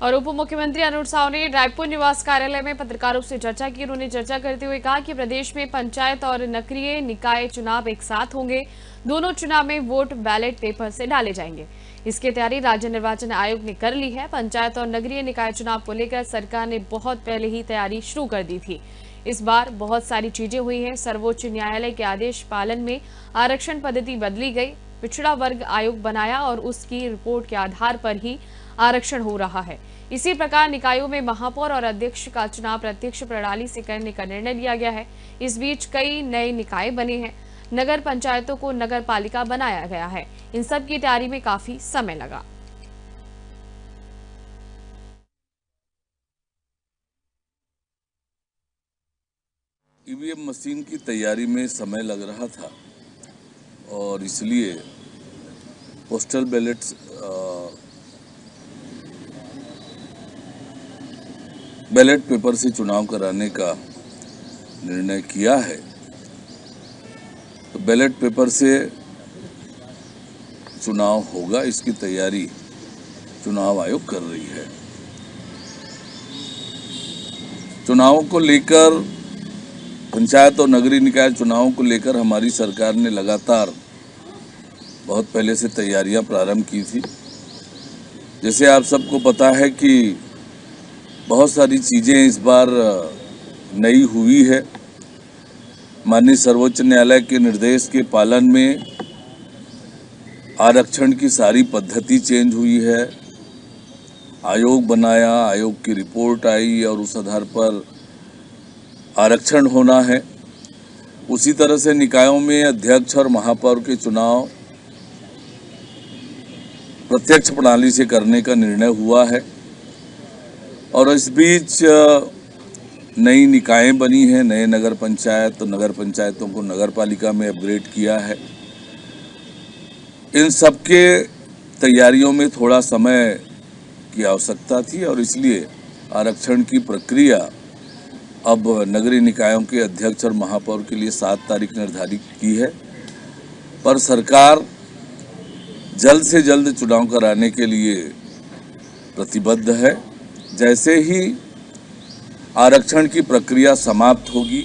और उप मुख्यमंत्री अरुण साव ने रायपुर निवास कार्यालय में पत्रकारों से चर्चा की। उन्होंने चर्चा करते हुए कहा कि प्रदेश में पंचायत और नगरीय निकाय चुनाव एक साथ होंगे। दोनों चुनाव में वोट बैलेट पेपर से डाले जाएंगे। इसकी तैयारी राज्य निर्वाचन आयोग ने कर ली है। पंचायत और नगरीय निकाय चुनाव को लेकर सरकार ने बहुत पहले ही तैयारी शुरू कर दी थी। इस बार बहुत सारी चीजें हुई हैं। सर्वोच्च न्यायालय के आदेश पालन में आरक्षण पद्धति बदली गई। पिछड़ा वर्ग आयोग बनाया और उसकी रिपोर्ट के आधार पर ही आरक्षण हो रहा है। इसी प्रकार निकायों में महापौर और अध्यक्ष का चुनाव प्रत्यक्ष प्रणाली से करने का निर्णय लिया गया है। इस बीच कई नए निकाय बने हैं। नगर पंचायतों को नगर पालिका बनाया गया है। इन सब की तैयारी में काफी समय लगा। ईवीएम मशीन की तैयारी में समय लग रहा था और इसलिए पोस्टल बैलेट पेपर से चुनाव कराने का निर्णय किया है। तो बैलेट पेपर से चुनाव होगा, इसकी तैयारी चुनाव आयोग कर रही है। चुनावों को लेकर, पंचायत और नगरीय निकाय चुनावों को लेकर हमारी सरकार ने लगातार बहुत पहले से तैयारियां प्रारंभ की थी। जैसे आप सबको पता है कि बहुत सारी चीज़ें इस बार नई हुई है। माननीय सर्वोच्च न्यायालय के निर्देश के पालन में आरक्षण की सारी पद्धति चेंज हुई है। आयोग बनाया, आयोग की रिपोर्ट आई और उस आधार पर आरक्षण होना है। उसी तरह से निकायों में अध्यक्ष और महापौर के चुनाव प्रत्यक्ष प्रणाली से करने का निर्णय हुआ है। और इस बीच नई निकायें बनी हैं, नए नगर पंचायत, तो नगर पंचायतों को नगर पालिका में अपग्रेड किया है। इन सबके तैयारियों में थोड़ा समय की आवश्यकता थी और इसलिए आरक्षण की प्रक्रिया अब नगरीय निकायों के अध्यक्ष और महापौर के लिए 7 तारीख निर्धारित की है। पर सरकार जल्द से जल्द चुनाव कराने के लिए प्रतिबद्ध है। जैसे ही आरक्षण की प्रक्रिया समाप्त होगी,